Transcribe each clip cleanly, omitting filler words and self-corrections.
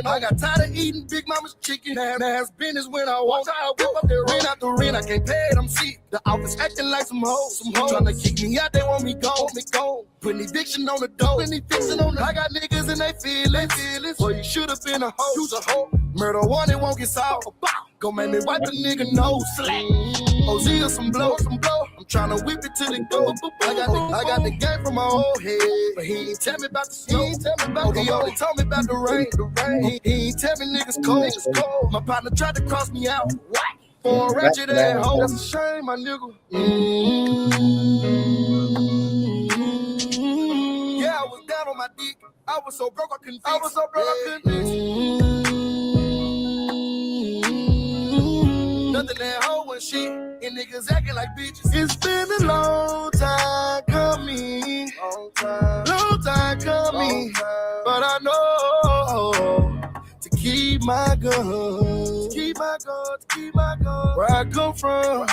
I got tired of eating Big Mama's chicken. Ass business when I walk. I whip up the rent out the rent. I can't pay it, I'm sick. The office acting like some hoes. Tryna kick me out, they want me gone. Putting eviction on the door. I got niggas and they feelings. Well, you should've been a hoe. You's a hoe. Murder one, it won't get solved. Go make me wipe the nigga nose. OZ or some blow. I'm tryna whip it till it go. I got the game from my old head, but he ain't tell me about the snow. He only told me about the rain. He ain't tell me niggas cold. My partner tried to cross me out. For a ratchet ass hoe. That's a shame, my nigga. Yeah, I was down on my dick. I was so broke I couldn't fix. Nothing that hoe and shit, and niggas acting like bitches. It's been a long time coming, but I know to keep my guns, Where I come from,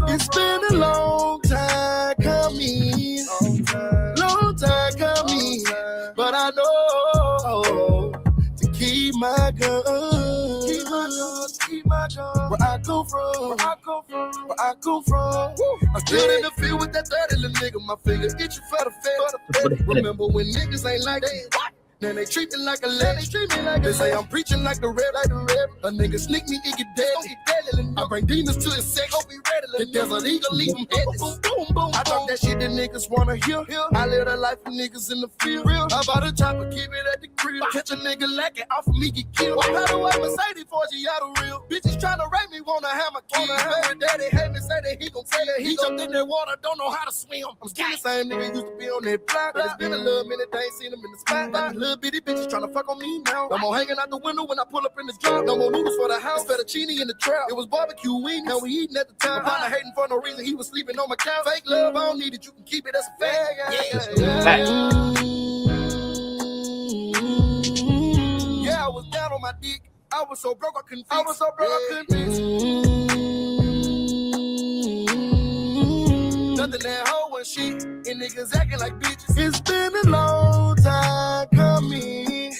It's been a long time coming, but I know to keep my guns. Where I come from. I stood in the field with that 30 little nigga. My fingers get you for the fed. Remember when niggas ain't like that? Then they treat me like a legend. They say I'm preaching like the red. A nigga sneak me, it get dead. I bring demons to his sex. The desert eagle leave them headless. I talk that shit that niggas wanna hear. I live a life of niggas in the field. I bought a chopper, keep it at the crib. Catch a nigga lacking off of me, get killed. How do I Mercedes for you, y'all the real? Bitches tryna rape me, wanna have my kid. Baby daddy hate me, say that he gon' tell it. He jumped in that water, don't know how to swim. I'm still the same nigga used to be on that block. But it's been a little minute, they ain't seen him in the spot. Little bitty bitches tryna fuck on me now. No more hanging out the window when I pull up in this drop. No more noodles for the house, fettuccine in the trap. It was barbecue wing, now we eating at the time. Partner hating for no reason, he was sleeping on my couch. Fake love, I don't need it, you can keep it, that's a fact. Yeah, I was down on my dick. I was so broke I couldn't fix. Nothing that hoe and shit, and niggas acting like bitches. It's been a long time coming,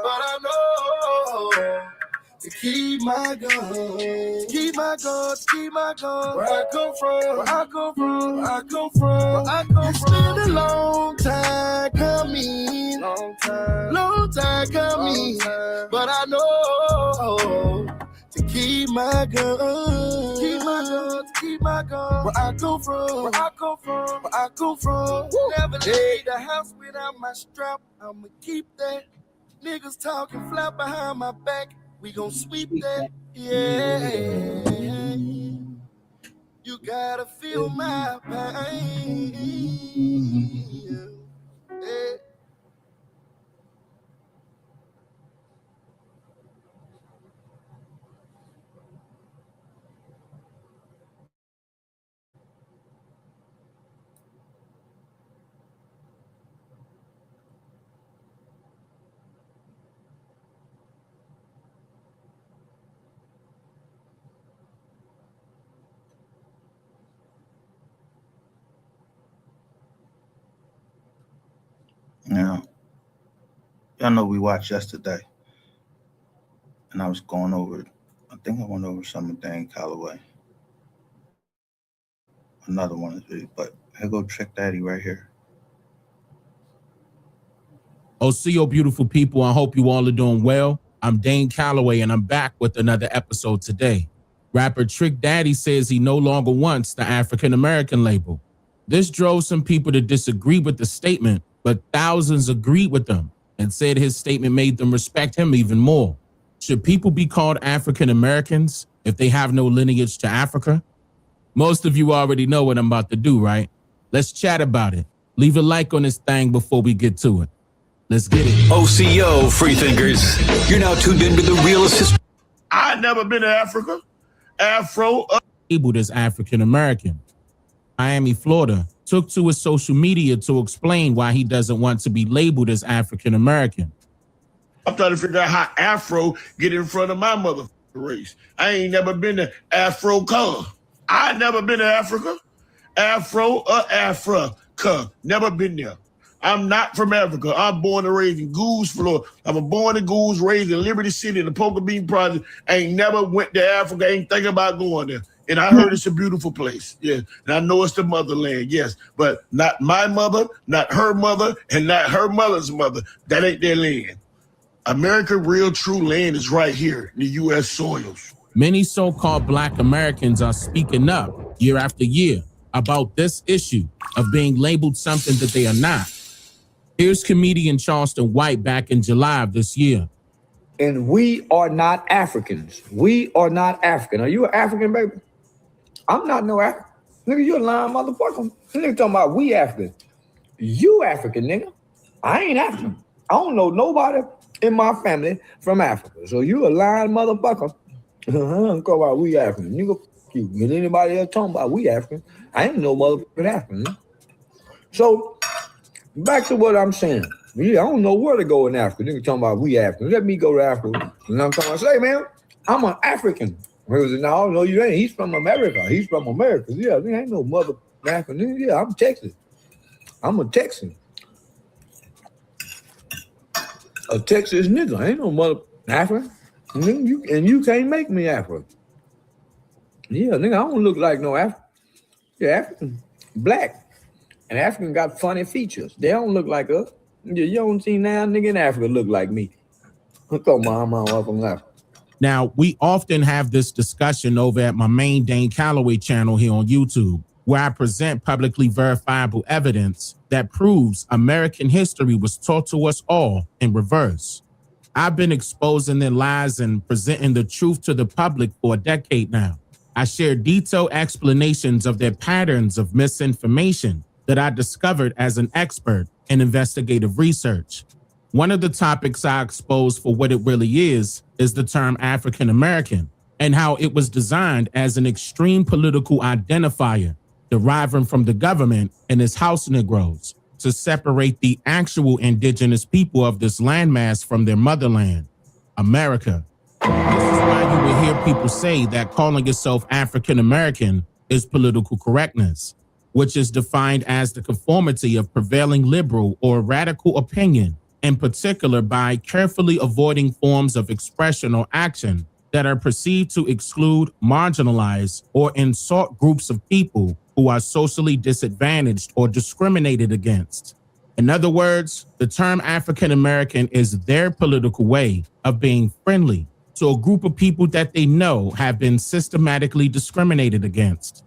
but I know to keep my guns, Where I come from, It's been a long time coming, but I know to keep my guns, Where I come from, Never leave the house without my strap. I'ma keep that. Niggas talking flat behind my back. We gon' sweep that. Yeah. You gotta feel my pain. Yeah. Now, y'all know we watched yesterday, and I was going over it. I think I went over some of Dan Calloway. Another one is big, but here go Trick Daddy right here. OCO, beautiful people. I hope you all are doing well. I'm Dane Calloway, and I'm back with another episode today. Rapper Trick Daddy says he no longer wants the African American label. This drove some people to disagree with the statement, but thousands agreed with them and said his statement made them respect him even more. Should people be called African Americans if they have no lineage to Africa? Most of you already know what I'm about to do, right? Let's chat about it. Leave a like on this thing before we get to it. Let's get it. OCO, freethinkers. You're now tuned into the realest history. I've never been to Africa. Labeled as African American. Miami, Florida, took to his social media to explain why he doesn't want to be labeled as African American. I'm trying to figure out how Afro get in front of my motherfucking race. I ain't never been to Afro color. I never been to Africa. Afro or Africa. Never been there. I'm not from Africa. I'm born and raised in Goose, Florida. I'm born in Goose, raised in Liberty City in the Poker Bean Project. I ain't never went to Africa, ain't thinking about going there. And I heard it's a beautiful place. Yeah. And I know it's the motherland, yes. But not my mother, not her mother, and not her mother's mother. That ain't their land. American real true land is right here in the U.S. soils. Many so-called Black Americans are speaking up year after year about this issue of being labeled something that they are not. Here's comedian Charleston White back in July of this year. And we are not Africans. We are not African. Are you an African, baby? I'm not no African. Nigga, you a lying motherfucker. Nigga talking about we African. You African, nigga. I ain't African. I don't know nobody in my family from Africa. So you a lying motherfucker. I'm talking about we African. Nigga, you. And anybody else talking about we African, I ain't no motherfucking African. Nigga. So back to what I'm saying. Yeah, I don't know where to go in Africa. Nigga talking about we African. Let me go to Africa. And I'm talking about, say, man, I'm an African. No, you ain't. He's from America. He's from America. Yeah, there ain't no mother African. Yeah, I'm Texas. I'm a Texan. A Texas nigga. I ain't no mother African. You can't make me African. Yeah, nigga, I don't look like no African. Yeah, African, black. And African got funny features. They don't look like us. You don't see now nigga in Africa look like me. Come on, I'm up on Africa. Now, we often have this discussion over at my main Dane Calloway channel here on YouTube, where I present publicly verifiable evidence that proves American history was taught to us all in reverse. I've been exposing their lies and presenting the truth to the public for a decade now. I share detailed explanations of their patterns of misinformation that I discovered as an expert in investigative research. One of the topics I expose for what it really is the term African American and how it was designed as an extreme political identifier deriving from the government and its house Negroes to separate the actual indigenous people of this landmass from their motherland, America. This is why you will hear people say that calling yourself African American is political correctness, which is defined as the conformity of prevailing liberal or radical opinion, in particular by carefully avoiding forms of expression or action that are perceived to exclude, marginalize, or insult groups of people who are socially disadvantaged or discriminated against. In other words, the term African American is their political way of being friendly to a group of people that they know have been systematically discriminated against.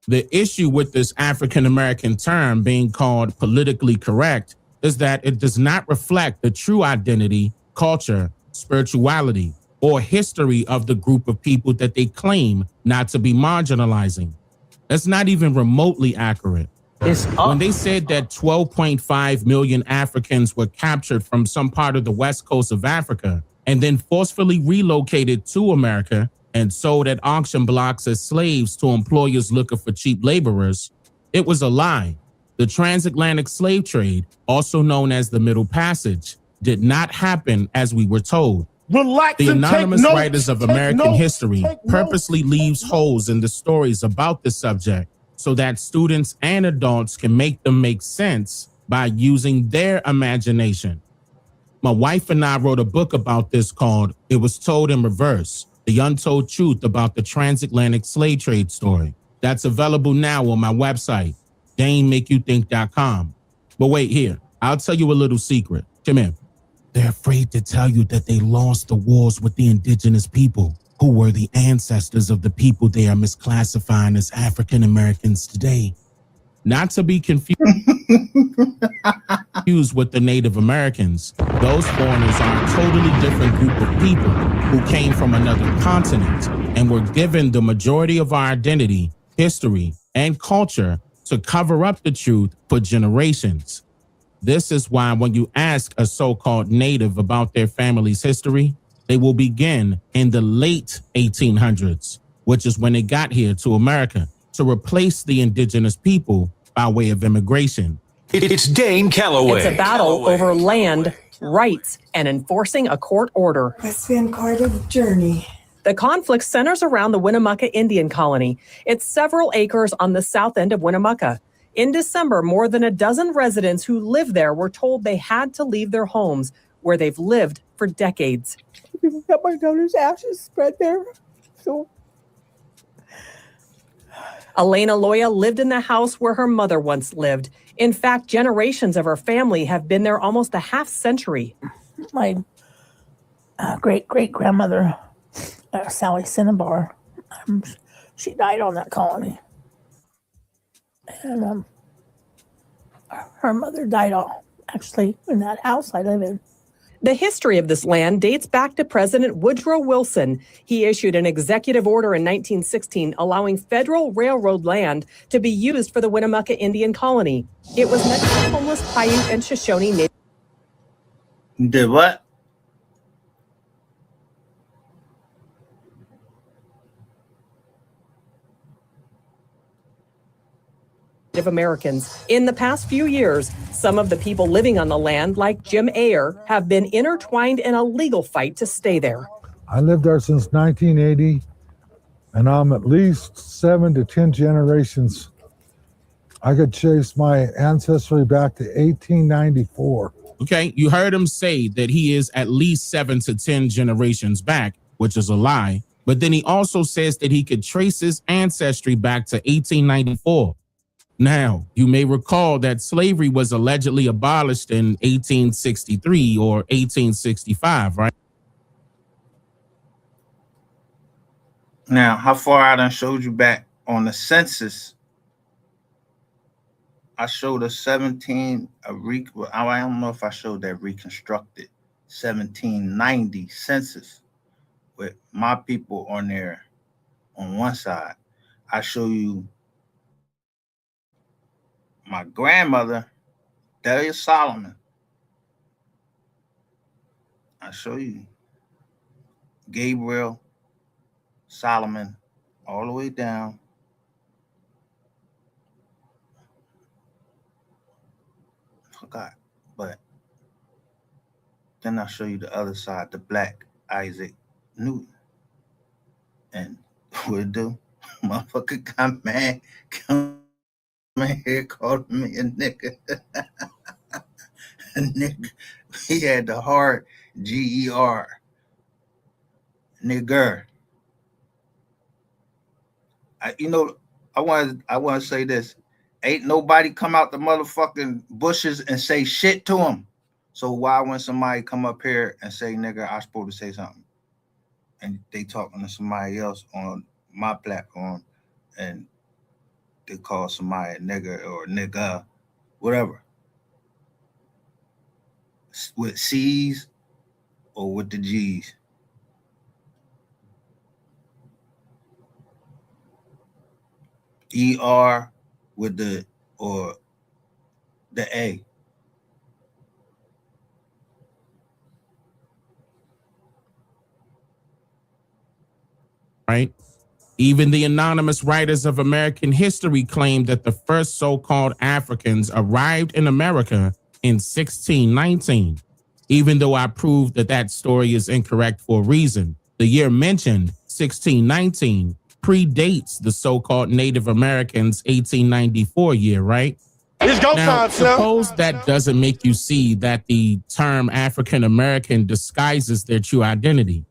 The issue with this African American term being called politically correct is that it does not reflect the true identity, culture, spirituality, or history of the group of people that they claim not to be marginalizing. That's not even remotely accurate. When they said that 12.5 million Africans were captured from some part of the west coast of Africa and then forcefully relocated to America and sold at auction blocks as slaves to employers looking for cheap laborers, it was a lie. The transatlantic slave trade, also known as the Middle Passage, did not happen as we were told. The anonymous writers of American history purposely leaves holes in the stories about this subject so that students and adults can make them make sense by using their imagination. My wife and I wrote a book about this called It Was Told in Reverse, The Untold Truth About the Transatlantic Slave Trade Story. That's available now on my website, DaneMakeYouThink.com. But wait here, I'll tell you a little secret. Come here. They're afraid to tell you that they lost the wars with the indigenous people, who were the ancestors of the people they are misclassifying as African Americans today. Not to be confused with the Native Americans, those foreigners are a totally different group of people who came from another continent and were given the majority of our identity, history, and culture to cover up the truth for generations. This is why when you ask a so-called native about their family's history, they will begin in the late 1800s, which is when they got here to America, to replace the indigenous people by way of immigration. It's Dane Calloway. It's a battle over land, rights, and enforcing a court order. It's been quite a journey. The conflict centers around the Winnemucca Indian Colony. It's several acres on the south end of Winnemucca. In December, more than a dozen residents who live there were told they had to leave their homes where they've lived for decades. Got my daughter's ashes spread there. So Elena Loya lived in the house where her mother once lived. In fact, generations of her family have been there almost a half century. my great-great-grandmother, Sally Cinnabar, she died on that colony. And her mother died actually in that house I live in. The history of this land dates back to President Woodrow Wilson. He issued an executive order in 1916 allowing federal railroad land to be used for the Winnemucca Indian Colony. It was meant for homeless Paiute and Shoshone Did what? Native Americans. In the past few years, some of the people living on the land, like Jim Ayer, have been intertwined in a legal fight to stay there. I lived there since 1980, and I'm at least 7 to 10 generations. I could trace my ancestry back to 1894. Okay, you heard him say that he is at least 7 to 10 generations back, which is a lie. But then he also says that he could trace his ancestry back to 1894. Now, you may recall that slavery was allegedly abolished in 1863 or 1865, right? Now, how far I done showed you back on the census? I showed a 17, I don't know if I showed that reconstructed 1790 census with my people on there on one side. I show you my grandmother, Delia Solomon. I show you Gabriel Solomon all the way down. Forgot, but then I'll show you the other side, the Black Isaac Newton. And what it do? Motherfucker got mad, come in here called me a nigga. A nigga. He had the hard G-E-R. Nigger. I want to say this. Ain't nobody come out the motherfucking bushes and say shit to him. So why when somebody come up here and say nigger, I supposed to say something? And they talking to somebody else on my platform and they call somebody a nigger or nigga, whatever. With C's or with the G's. ER with the or the A. Right? Even the anonymous writers of American history claim that the first so-called Africans arrived in America in 1619. Even though I proved that that story is incorrect for a reason. The year mentioned, 1619, predates the so-called Native Americans' 1894 year, right? It's go Now, time, Slim. suppose that doesn't make you see that the term African American disguises their true identity.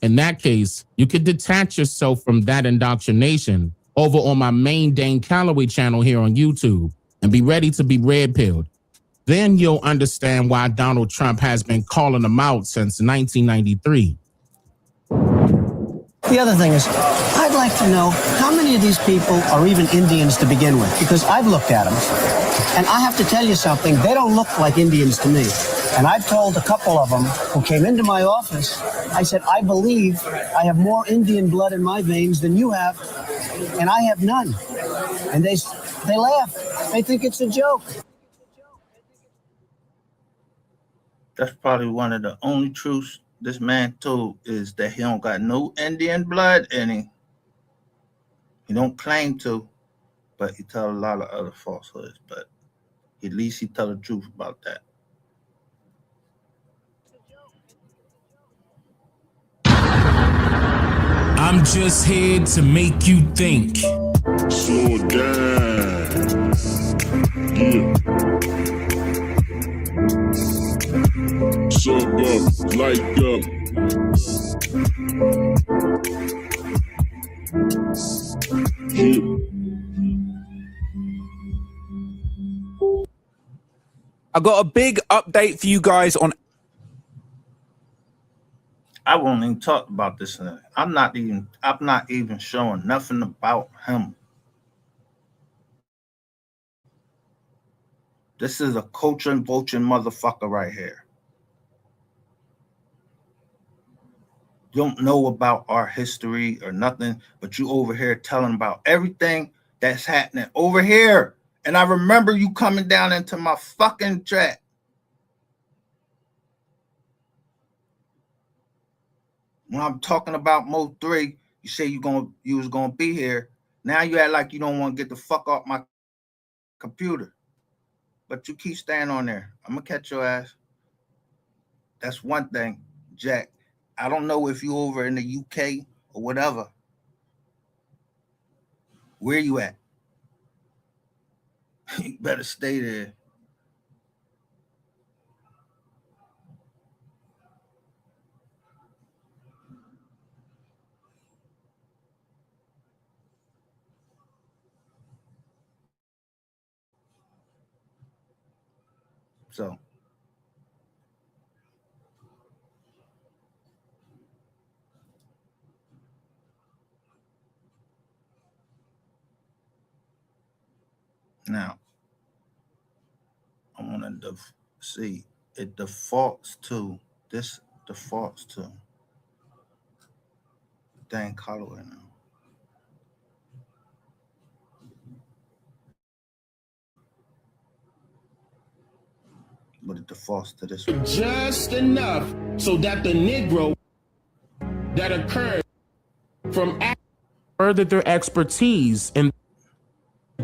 In that case, you could detach yourself from that indoctrination over on my main Dane Calloway channel here on YouTube and be ready to be red-pilled. Then you'll understand why Donald Trump has been calling them out since 1993. The other thing is, I'd like to know how many of these people are even Indians to begin with, because I've looked at them, and I have to tell you something, they don't look like Indians to me. And I've told a couple of them who came into my office, I said, I believe I have more Indian blood in my veins than you have, and I have none. And they laugh. They think it's a joke. That's probably one of the only truths this man told is that he don't got no Indian blood in him. He don't claim to, but he tell a lot of other falsehoods. But at least he tell the truth about that. I'm just here to make you think. Slow down. Yeah. Sub up, like up. Yeah. I got a big update for you guys on. I won't even talk about this. I'm not even showing nothing about him. This is a coaching, vulture motherfucker right here. You don't know about our history or nothing, but you over here telling about everything that's happening over here. And I remember you coming down into my fucking chat. When I'm talking about MO3, you say you was gonna be here. Now you act like you don't want to get the fuck off my computer. But you keep staying on there. I'm gonna catch your ass. That's one thing, Jack. I don't know if you over in the UK or whatever. Where you at? You better stay there. So now I want to see it defaults to this. Defaults to Dan Calloway now. But it defaults to this one. Just enough so that the Negro that occurred from furthered their expertise in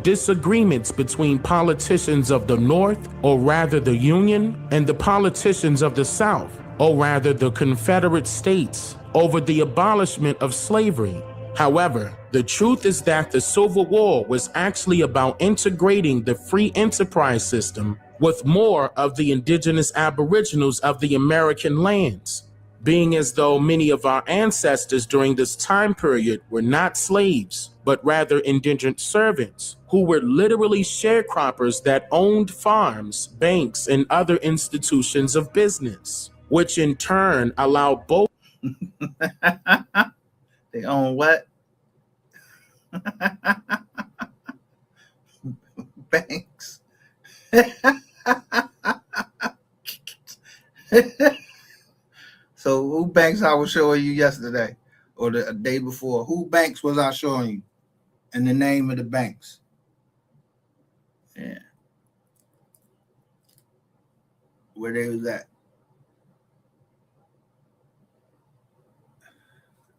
disagreements between politicians of the North, or rather the Union, and the politicians of the South, or rather the Confederate States, over the abolishment of slavery. However, the truth is that the Civil War was actually about integrating the free enterprise system with more of the indigenous aboriginals of the American lands, being as though many of our ancestors during this time period were not slaves, but rather indentured servants who were literally sharecroppers that owned farms, banks, and other institutions of business, which in turn allowed both. They own what? Banks. So who banks I was showing you yesterday or the day before? Who banks was I showing you? And the name of the banks. Yeah. Where they was at?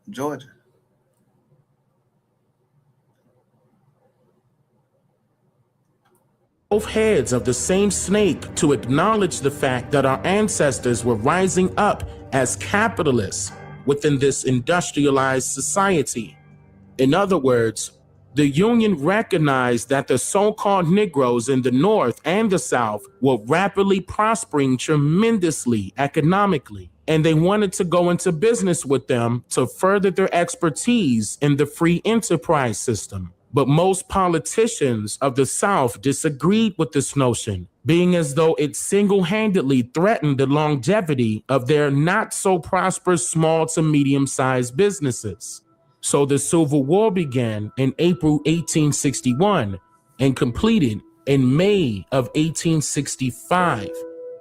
Georgia. Both heads of the same snake to acknowledge the fact that our ancestors were rising up as capitalists within this industrialized society. In other words, the Union recognized that the so-called Negroes in the North and the South were rapidly prospering tremendously economically, and they wanted to go into business with them to further their expertise in the free enterprise system. But most politicians of the South disagreed with this notion, being as though it single-handedly threatened the longevity of their not-so-prosperous small to medium-sized businesses. So the Civil War began in April 1861 and completed in May of 1865.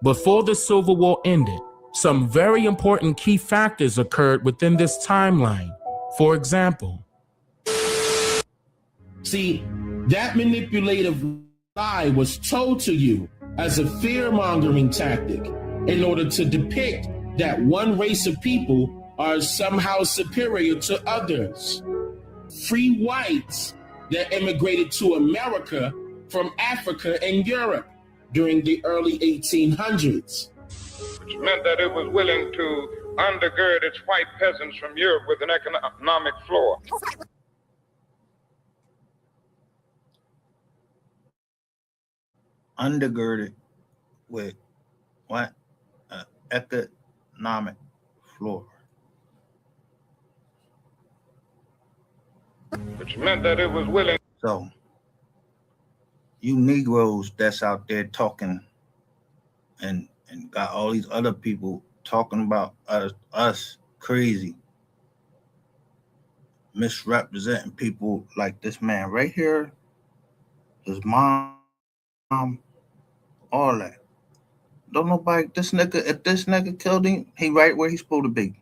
Before the Civil War ended, some very important key factors occurred within this timeline. For example, see, that manipulative lie was told to you as a fear-mongering tactic in order to depict that one race of people are somehow superior to others. Free whites that immigrated to America from Africa and Europe during the early 1800s. Which meant that it was willing to undergird its white peasants from Europe with an economic floor. undergirded with what? Economic floor. Which meant that it was willing. So, you Negroes that's out there talking and got all these other people talking about us crazy, misrepresenting people like this man right here, his mom, all that. Don't nobody, if this nigga killed him, he right where he's supposed to be.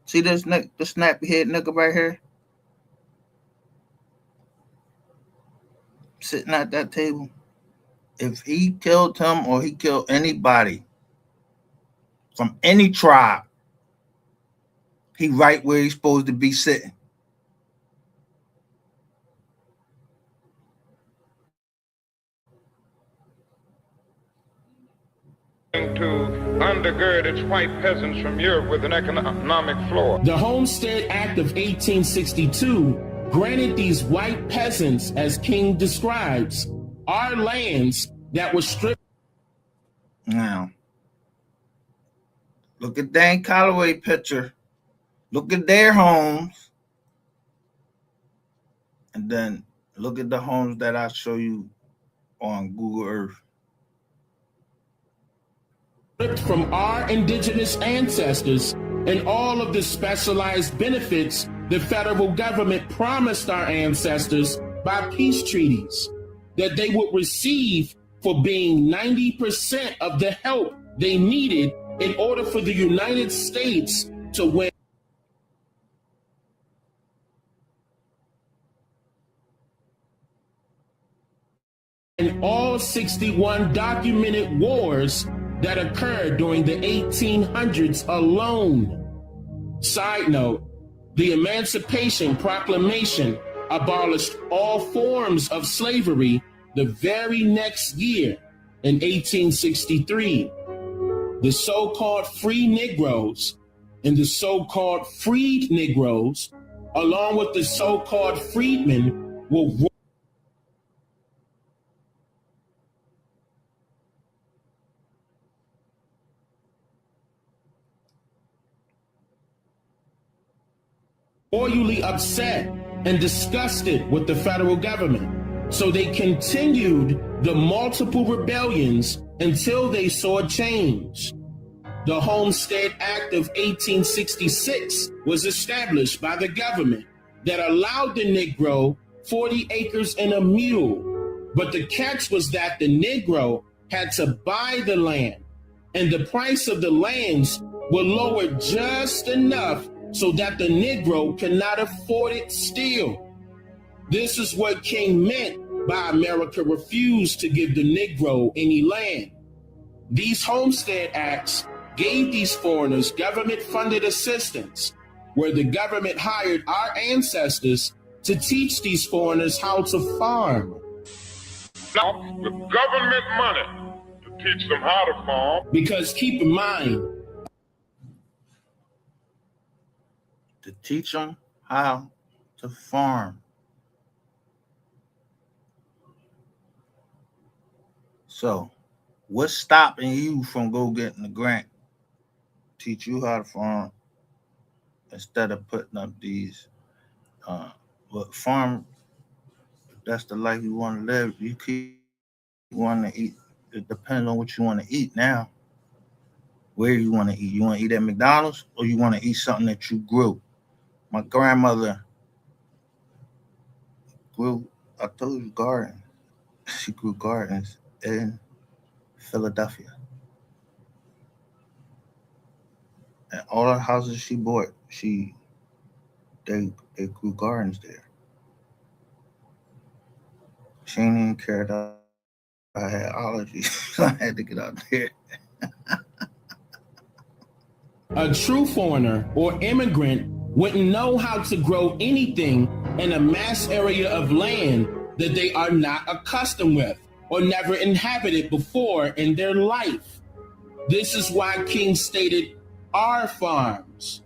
See this snappy head nigga right here? Sitting at that table. If he killed him or he killed anybody from any tribe, he right where he's supposed to be sitting. To undergird its white peasants from Europe with an economic floor. The Homestead Act of 1862 granted these white peasants, as King describes, our lands that were stripped. Now, look at Dan Calloway picture. Look at their homes. And then look at the homes that I show you on Google Earth. From our indigenous ancestors and all of the specialized benefits the federal government promised our ancestors by peace treaties that they would receive for being 90% of the help they needed in order for the United States to win. In all 61 documented wars that occurred during the 1800s alone. Side note, the Emancipation Proclamation abolished all forms of slavery the very next year in 1863. The so-called free Negroes and the so-called freed Negroes, along with the so-called freedmen, were royally upset and disgusted with the federal government. So they continued the multiple rebellions until they saw a change. The Homestead Act of 1866 was established by the government that allowed the Negro 40 acres and a mule. But the catch was that the Negro had to buy the land, and the price of the lands were lowered just enough so that the Negro cannot afford it still. This is what King meant by America refused to give the Negro any land. These Homestead Acts gave these foreigners government-funded assistance, where the government hired our ancestors to teach these foreigners how to farm. Now, with government money to teach them how to farm. Because keep in mind, to teach them how to farm. So, what's stopping you from go getting the grant? Teach you how to farm instead of putting up these farm. If that's the life you want to live, you want to eat. It depends on what you want to eat now. Where you want to eat. You want to eat at McDonald's or you want to eat something that you grew? My grandmother grew, I told you, gardens. She grew gardens in Philadelphia. And all the houses she bought, they grew gardens there. She didn't even care that I had allergies, so I had to get out there. A true foreigner or immigrant wouldn't know how to grow anything in a mass area of land that they are not accustomed with or never inhabited before in their life. This is why King stated our farms.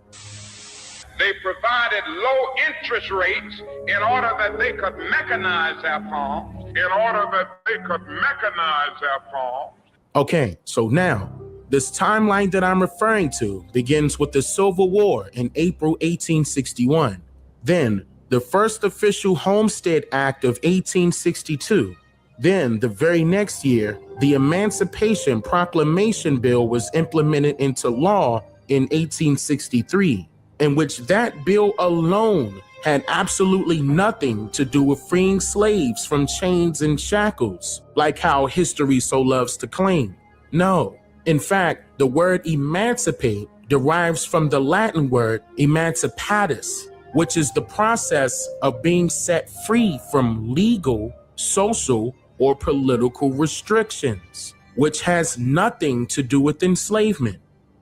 They provided low interest rates in order that they could mechanize their farms in order that they could mechanize their farms. Okay, so now, this timeline that I'm referring to begins with the Civil War in April 1861. Then, the first official Homestead Act of 1862. Then, the very next year, the Emancipation Proclamation Bill was implemented into law in 1863, in which that bill alone had absolutely nothing to do with freeing slaves from chains and shackles, like how history so loves to claim. No. In fact, the word emancipate derives from the Latin word emancipatus, which is the process of being set free from legal, social, or political restrictions, which has nothing to do with enslavement.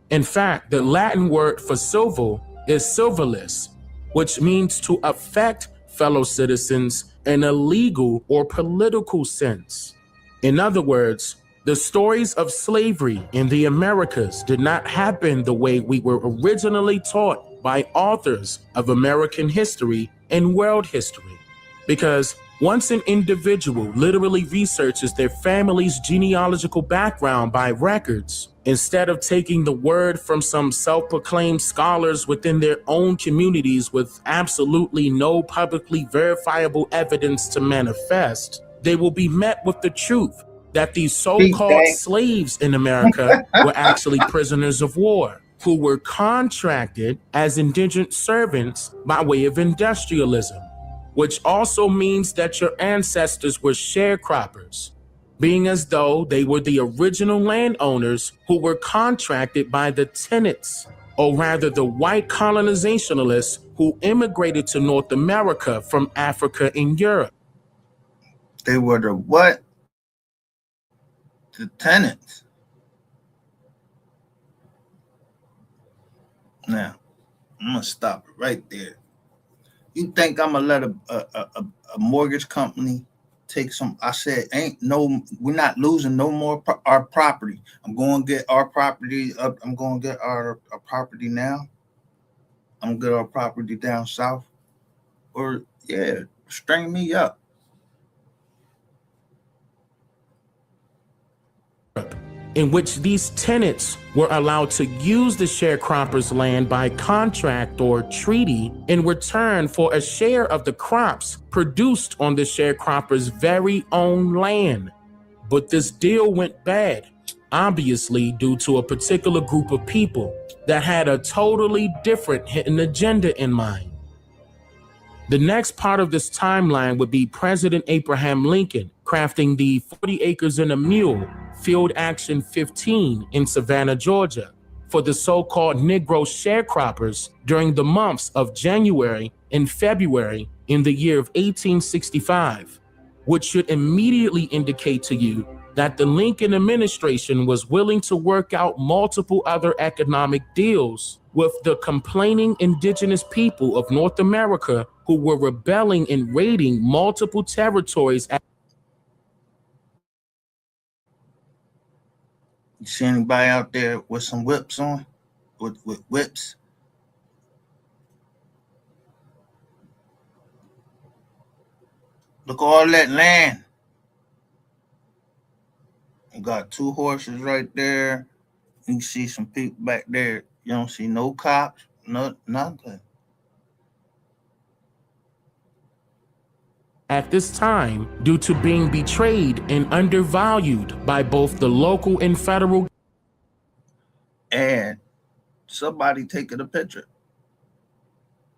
In fact, the Latin word for civil is civilis, which means to affect fellow citizens in a legal or political sense. In other words, the stories of slavery in the Americas did not happen the way we were originally taught by authors of American history and world history. Because once an individual literally researches their family's genealogical background by records, instead of taking the word from some self-proclaimed scholars within their own communities with absolutely no publicly verifiable evidence to manifest, they will be met with the truth that these so-called slaves in America were actually prisoners of war who were contracted as indigent servants by way of industrialism, which also means that your ancestors were sharecroppers, being as though they were the original landowners who were contracted by the tenants, or rather the white colonizationalists who immigrated to North America from Africa and Europe. They were the what? The tenants. Now, I'm gonna stop it right there. You think I'm gonna let a mortgage company take some? I said, we're not losing no more our property. I'm going to get our property up. I'm going to get our property now. I'm gonna get our property down south. Or yeah, string me up. In which these tenants were allowed to use the sharecroppers' land by contract or treaty in return for a share of the crops produced on the sharecroppers' very own land. But this deal went bad, obviously due to a particular group of people that had a totally different hidden agenda in mind. The next part of this timeline would be President Abraham Lincoln crafting the 40 acres and a mule Field Action 15 in Savannah, Georgia, for the so-called Negro sharecroppers during the months of January and February in the year of 1865, which should immediately indicate to you that the Lincoln administration was willing to work out multiple other economic deals with the complaining indigenous people of North America who were rebelling and raiding multiple territories. You see anybody out there with some whips on? With whips? Look at all that land. You got 2 horses right there. You can see some people back there. You don't see no cops, nothing. At this time, due to being betrayed and undervalued by both the local and federal and somebody taking a picture.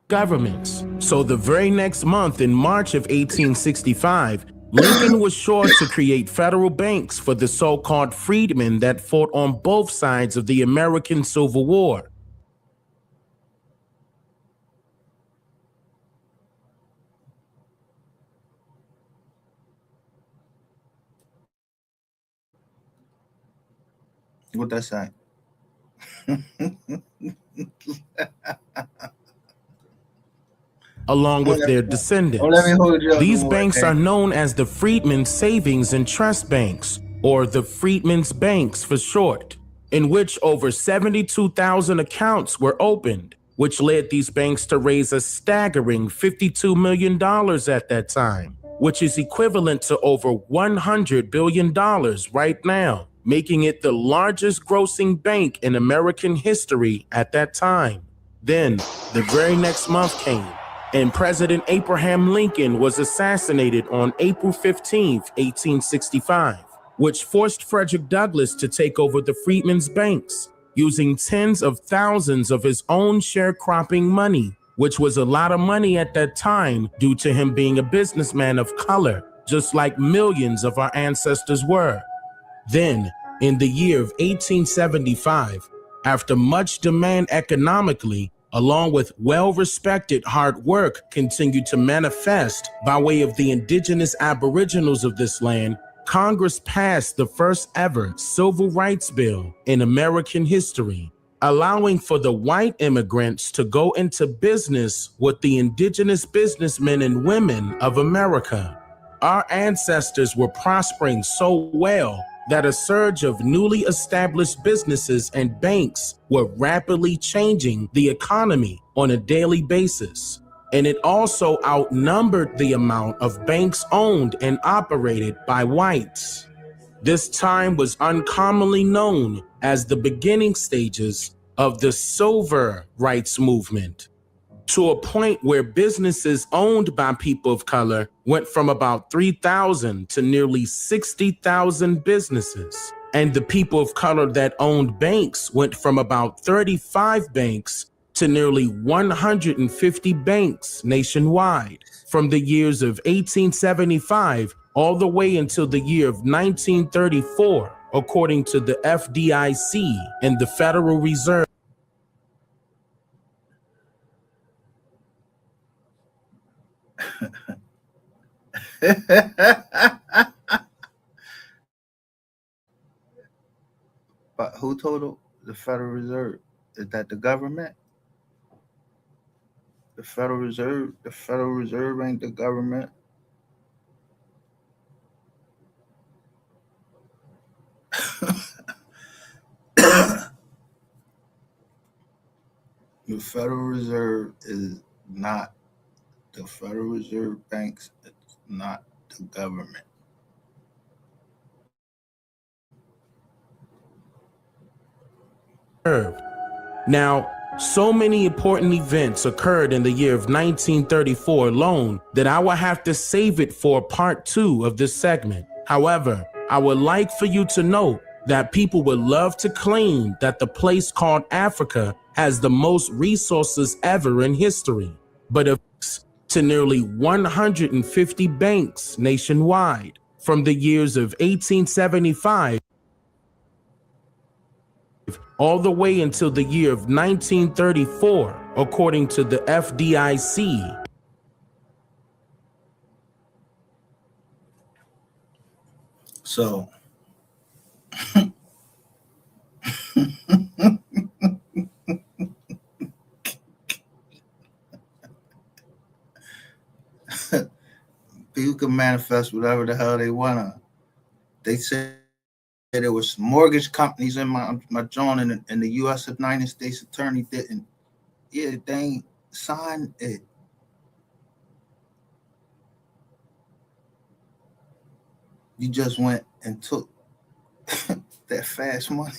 Governments. So the very next month in March of 1865, Lincoln was sure to create federal banks for the so-called freedmen that fought on both sides of the American Civil War. What that say? Along with their descendants. These banks are known as the Freedmen's Savings and Trust Banks, or the Freedmen's Banks for short, in which over 72,000 accounts were opened, which led these banks to raise a staggering $52 million at that time. which is equivalent to over $100 billion right now, making it the largest grossing bank in American history at that time. Then, the very next month came, and President Abraham Lincoln was assassinated on April 15, 1865, which forced Frederick Douglass to take over the Freedmen's Banks, using tens of thousands of his own sharecropping money, which was a lot of money at that time due to him being a businessman of color, just like millions of our ancestors were. Then, in the year of 1875, after much demand economically, along with well-respected hard work continued to manifest by way of the indigenous aboriginals of this land, Congress passed the first ever civil rights bill in American history, allowing for the white immigrants to go into business with the indigenous businessmen and women of America. Our ancestors were prospering so well that a surge of newly established businesses and banks were rapidly changing the economy on a daily basis. And it also outnumbered the amount of banks owned and operated by whites. This time was uncommonly known as the beginning stages of the civil rights movement, to a point where businesses owned by people of color went from about 3,000 to nearly 60,000 businesses. And the people of color that owned banks went from about 35 banks to nearly 150 banks nationwide, from the years of 1875 all the way until the year of 1934, according to the FDIC and the Federal Reserve. But who told the Federal Reserve? Is that the government? The Federal Reserve ain't the government. The Federal Reserve is not the Federal Reserve banks. It's not the government. Now, so many important events occurred in the year of 1934 alone that I will have to save it for part 2 of this segment. However, I would like for you to know that people would love to claim that the place called Africa has the most resources ever in history, but to nearly 150 banks nationwide from the years of 1875 all the way until the year of 1934, according to the FDIC. So, people can manifest whatever the hell they wanna. They said there was mortgage companies in my joint, and the U.S. United States Attorney didn't. Yeah, they ain't signed it. You just went and took that fast money.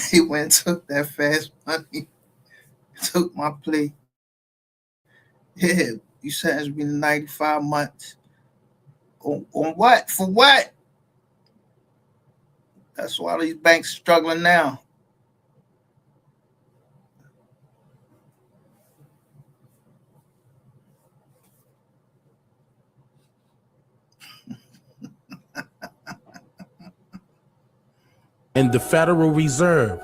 He went and took that fast money, took my plea. Yeah, you sentenced me to 95 months. On what? For what? That's why these banks struggling now. And the Federal Reserve.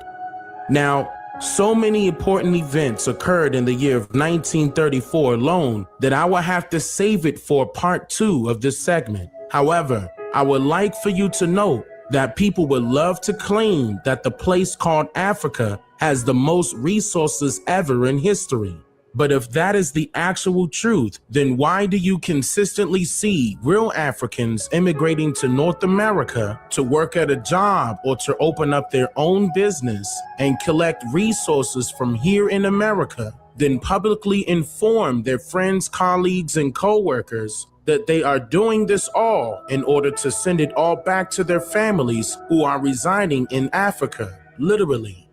Now, so many important events occurred in the year of 1934 alone that I will have to save it for part 2 of this segment. However, I would like for you to know that people would love to claim that the place called Africa has the most resources ever in history, But if that is the actual truth, then why do you consistently see real Africans immigrating to North America to work at a job or to open up their own business and collect resources from here in America, then publicly inform their friends, colleagues, and co-workers that they are doing this all in order to send it all back to their families who are residing in Africa, literally?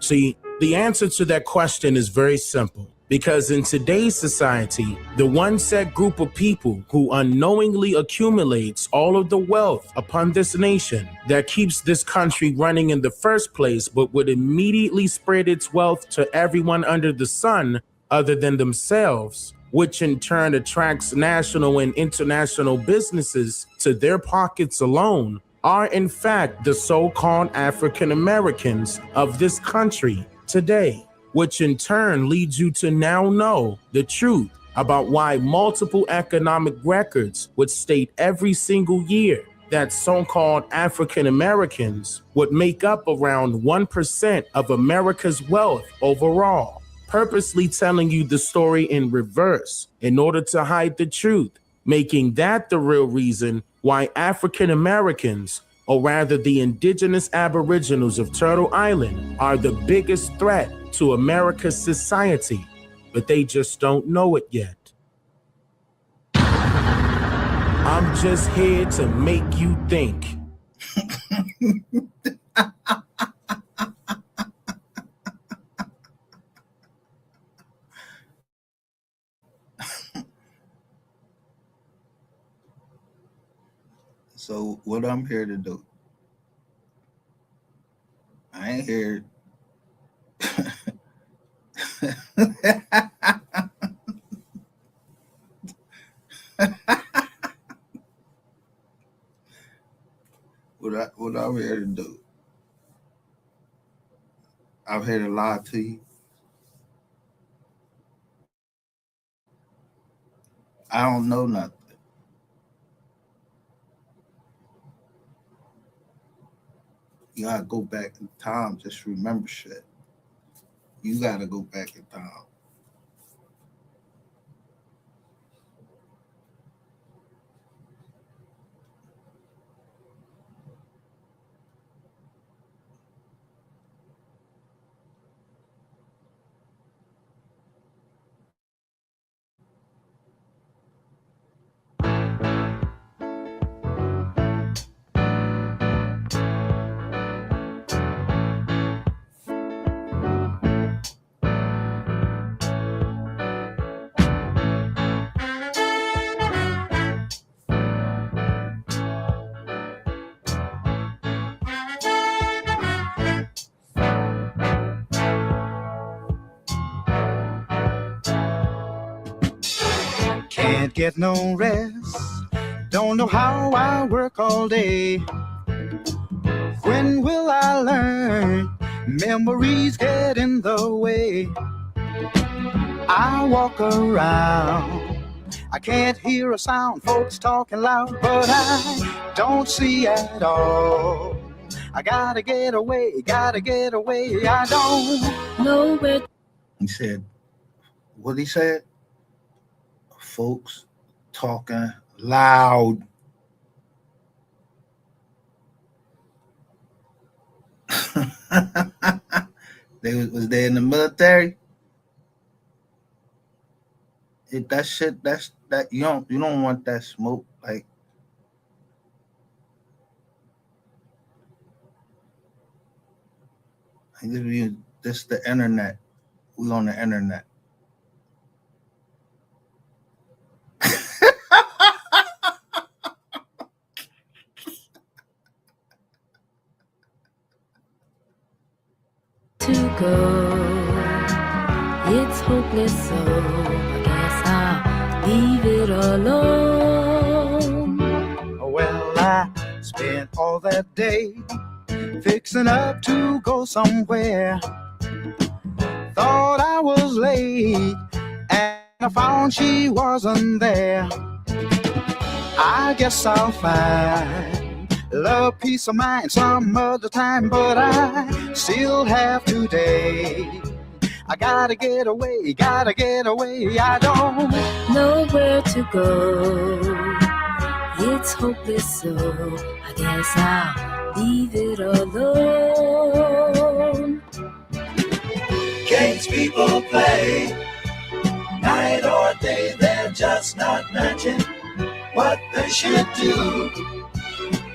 See, the answer to that question is very simple. Because in today's society, the one set group of people who unknowingly accumulates all of the wealth upon this nation that keeps this country running in the first place, but would immediately spread its wealth to everyone under the sun other than themselves, which in turn attracts national and international businesses to their pockets alone, are in fact the so-called African Americans of this country today. Which in turn leads you to now know the truth about why multiple economic records would state every single year that so-called African Americans would make up around 1% of America's wealth overall, purposely telling you the story in reverse in order to hide the truth, making that the real reason why African Americans, or rather the indigenous aboriginals of Turtle Island, are the biggest threat to America's society, but they just don't know it yet. I'm just here to make you think. So what I'm here to do, I ain't here. What I'm here to do, I'm here to lie to you. I don't know nothing. You gotta go back in time, just remember shit. You gotta go back in time. Can't get no rest, don't know how I work all day. When will I learn? Memories get in the way. I walk around, I can't hear a sound, folks talking loud, but I don't see at all. I gotta get away, I don't know where. He said, what he said? Folks talking loud. Was they in the military? That shit, you don't want that smoke. Like, I give you this the internet. We on the internet. To go, it's hopeless, so I guess I'll leave it alone. Well, I spent all that day fixing up to go somewhere. Thought I was late and I found she wasn't there. I guess I'll find love, peace of mind some other time, but I still have today. I gotta get away, I don't know where to go. It's hopeless, so I guess I'll leave it alone. Games people play, night or day, they're just not matching what they should do.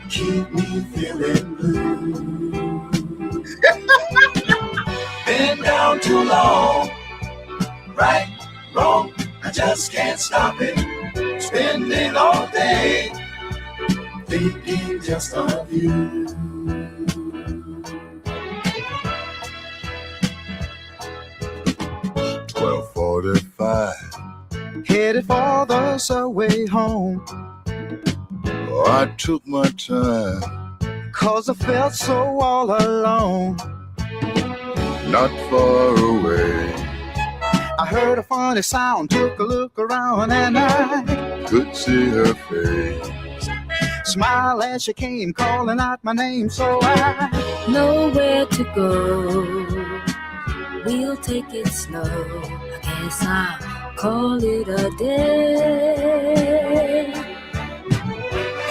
Keep me feeling blue. Been down too long, right, wrong, I just can't stop it. Spending all day, thinking just of you. headed for the subway home. Oh, I took my time, 'Cause I felt so all alone. not far away. I heard a funny sound, took a look around, and I Could see her face. smiled as she came, calling out my name. So I know where to go. We'll take it slow. I guess I'll call it a day.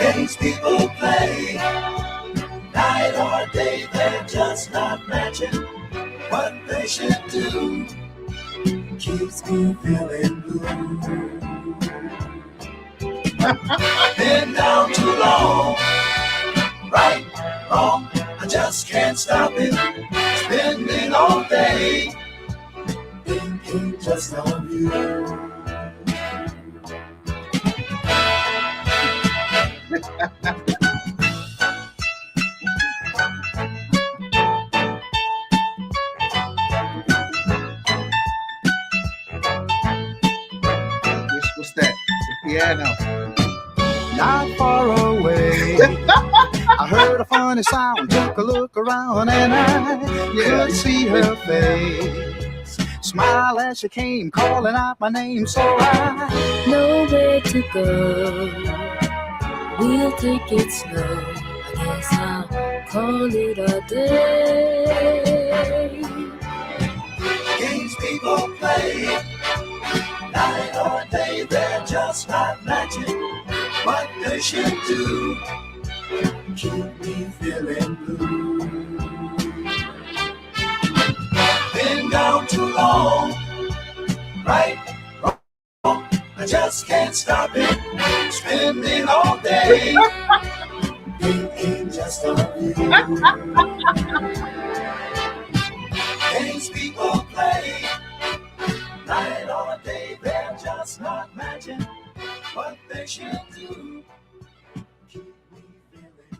Games people play, night or day, they're just not matching what they should do. Keeps me feeling blue. Been down too long, right, wrong, I just can't stop it. Spending all day, thinking just of you. What's that? The piano. not far away. I heard a funny sound, took a look around, and I could see her face. Smile as she came, calling out my name, so I know where to go. We'll take it slow. I guess I'll call it a day. Games people play, night or day, they're just not matching what they should do. Keep me feeling blue. Been down too long, right, wrong, I just can't stop it. Spending all day, thinking just of you. Games people play, night or day, they're just not matching what they should do. Keep me feeling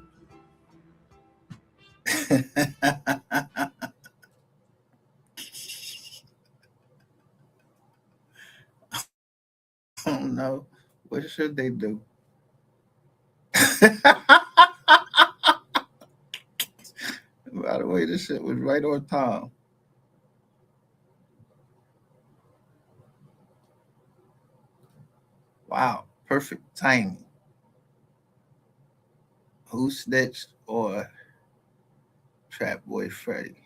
Oh no. What should they do? By the way, this shit was right on time. Wow, perfect timing. Who snitched or Trap Boy Freddy?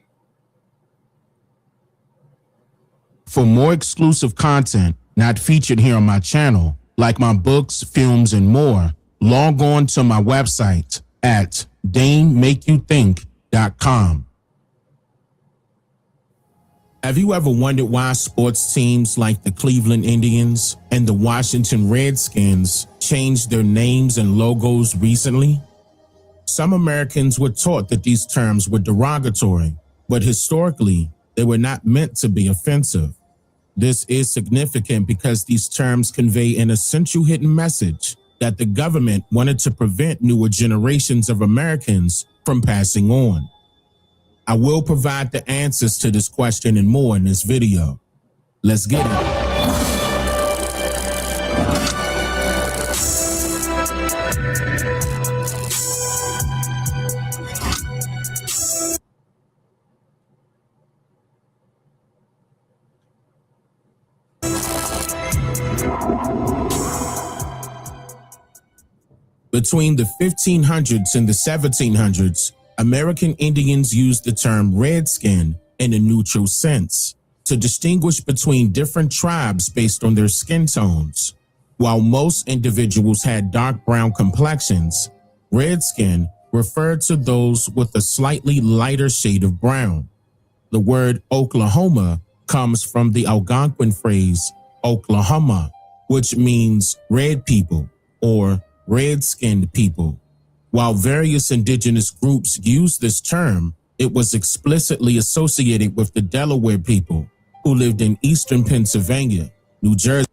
For more exclusive content not featured here on my channel, like my books, films, and more, log on to my website at DaneMakeYouThink.com. Have you ever wondered why sports teams like the Cleveland Indians and the Washington Redskins changed their names and logos recently? Some Americans were taught that these terms were derogatory, but historically, they were not meant to be offensive. This is significant because these terms convey an essential hidden message that the government wanted to prevent newer generations of Americans from passing on. I will provide the answers to this question and more in this video. Let's get it. Between the 1500s and the 1700s, American Indians used the term redskin in a neutral sense to distinguish between different tribes based on their skin tones. While most individuals had dark brown complexions, red skin referred to those with a slightly lighter shade of brown. The word Oklahoma comes from the Algonquin phrase Oklahoma, which means red people or red-skinned people. While various indigenous groups used this term, it was explicitly associated with the Delaware people who lived in eastern Pennsylvania, New Jersey.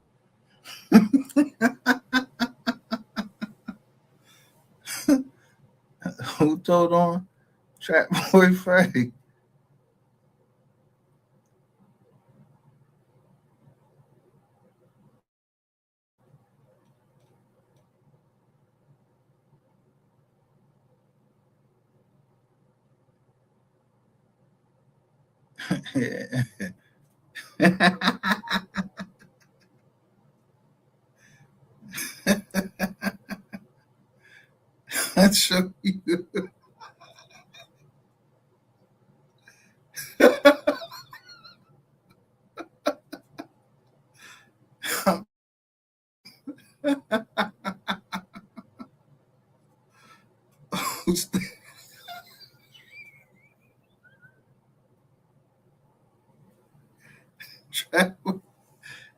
Who told on Trap Boy Frank? I'll show you.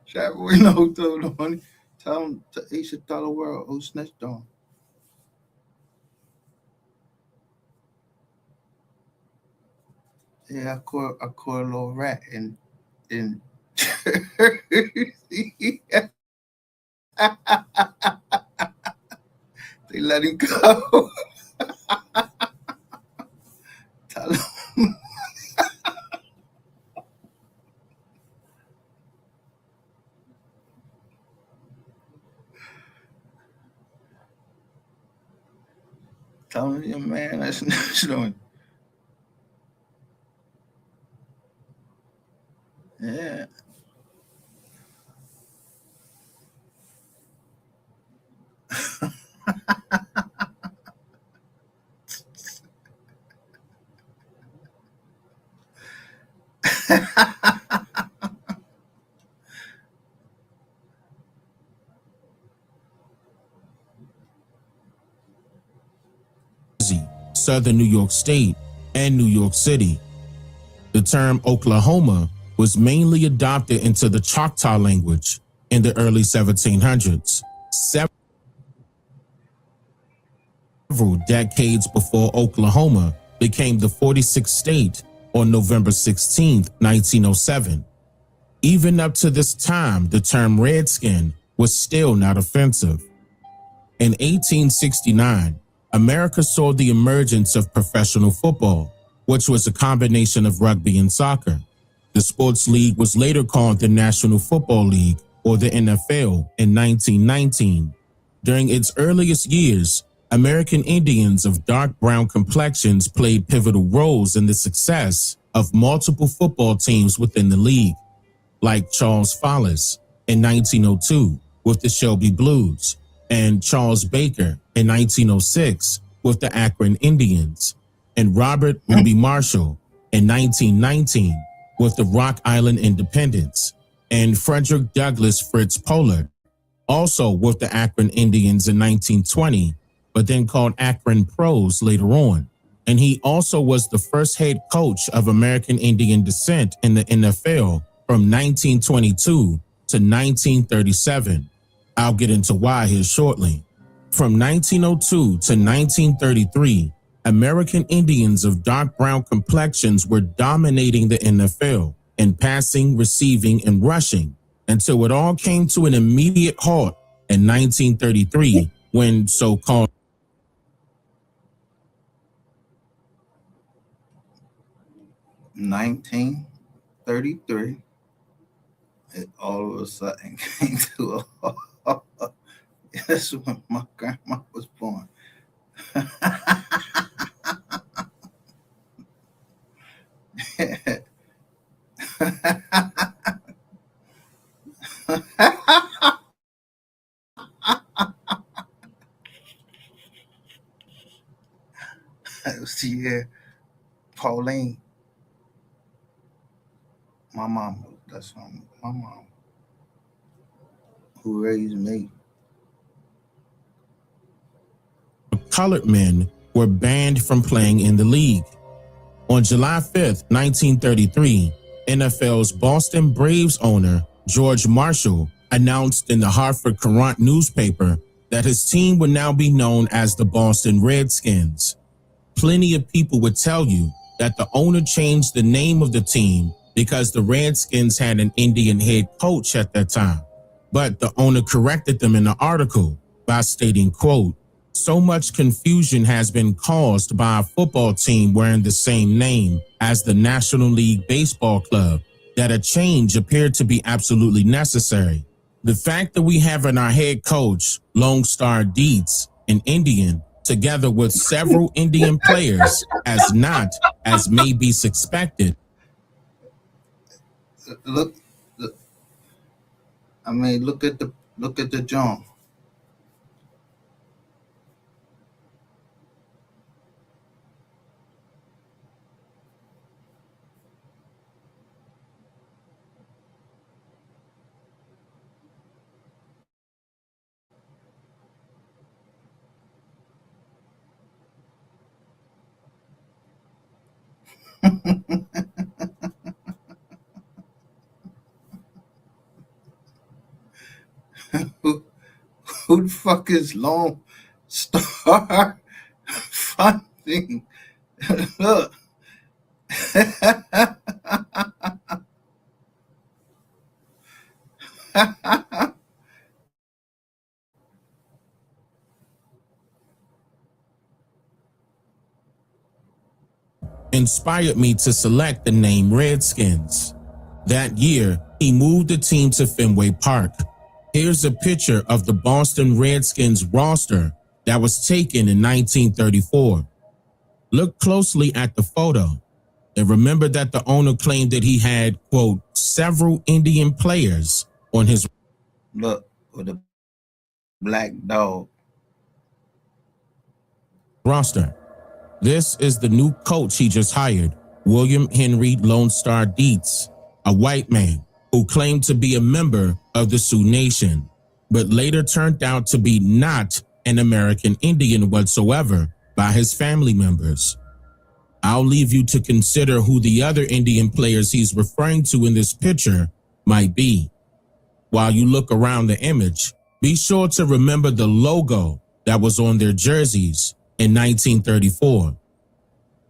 Trap Boy know who told on. Tell him he should tell the world who snitched on. Yeah, I caught a little rat in Jersey. They let him go. Tell him. Tell him, yeah, man, that's snitched on. Yeah. Southern New York State, and New York City. The term Oklahoma was mainly adopted into the Choctaw language in the early 1700s. Several decades before Oklahoma became the 46th state on November 16, 1907. Even up to this time, the term redskin was still not offensive. In 1869, America saw the emergence of professional football, which was a combination of rugby and soccer. The sports league was later called the National Football League, or the NFL, in 1919. During its earliest years, American Indians of dark brown complexions played pivotal roles in the success of multiple football teams within the league, like Charles Follis in 1902 with the Shelby Blues, and Charles Baker in 1906 with the Akron Indians, and Robert Ruby Marshall in 1919 with the Rock Island Independents, and Frederick Douglass Fritz Pollard, also with the Akron Indians in 1920, but then called Akron Pros later on. And he also was the first head coach of American Indian descent in the NFL from 1922 to 1937. I'll get into why here shortly. From 1902 to 1933, American Indians of dark brown complexions were dominating the NFL in passing, receiving, and rushing until it all came to an immediate halt in 1933 when so-called 1933, it all of a sudden came to a halt. That's when my grandma was born. See here, Pauline. My mom, that's my mom who raised me. Colored men were banned from playing in the league. On July 5th, 1933, NFL's Boston Braves owner, George Marshall, announced in the Hartford Courant newspaper that his team would now be known as the Boston Redskins. Plenty of people would tell you that the owner changed the name of the team because the Redskins had an Indian head coach at that time. But the owner corrected them in the article by stating, quote, "So much confusion has been caused by a football team wearing the same name as the National League Baseball Club that a change appeared to be absolutely necessary. The fact that we have in our head coach, Lone Star Dietz, an Indian, together with several Indian players, as not as may be suspected." Look, I mean, look at the John. Who the fuck is Lone Star Funding? Look. Inspired me to select the name Redskins. That year, he moved the team to Fenway Park. Here's a picture of the Boston Redskins roster that was taken in 1934. Look closely at the photo and remember that the owner claimed that he had, quote, several Indian players on his Look, with a black dog roster. This is the new coach he just hired, William Henry Lone Star Dietz, a white man who claimed to be a member of the Sioux Nation, but later turned out to be not an American Indian whatsoever by his family members. I'll leave you to consider who the other Indian players he's referring to in this picture might be. While you look around the image, be sure to remember the logo that was on their jerseys in 1934.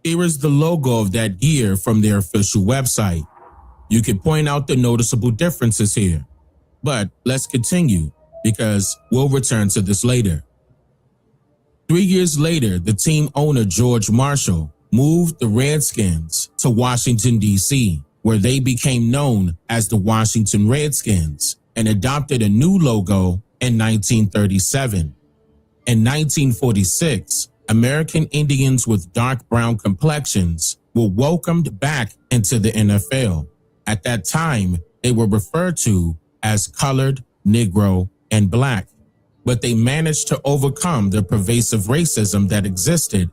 Here is the logo of that year from their official website. You can point out the noticeable differences here. But let's continue because we'll return to this later. 3 years later, the team owner George Marshall moved the Redskins to Washington, D.C., where they became known as the Washington Redskins and adopted a new logo in 1937. In 1946, American Indians with dark brown complexions were welcomed back into the NFL. At that time, they were referred to as colored, Negro, and black, but they managed to overcome the pervasive racism that existed.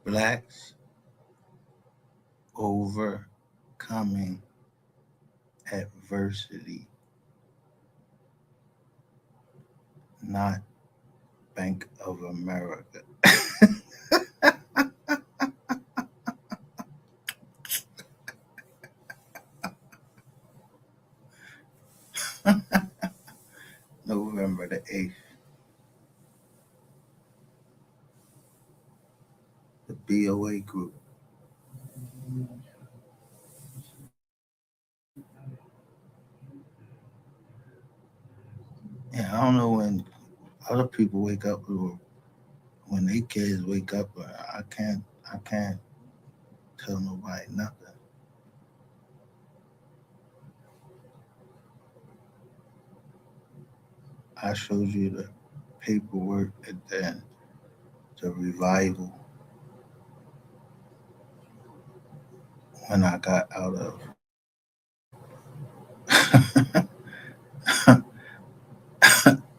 Blacks overcoming adversity, not Bank of America. November the 8th. The BOA group. Yeah, I don't know when other people wake up or when they kids wake up, I can't tell nobody nothing. I showed you the paperwork and then the revival when I got out of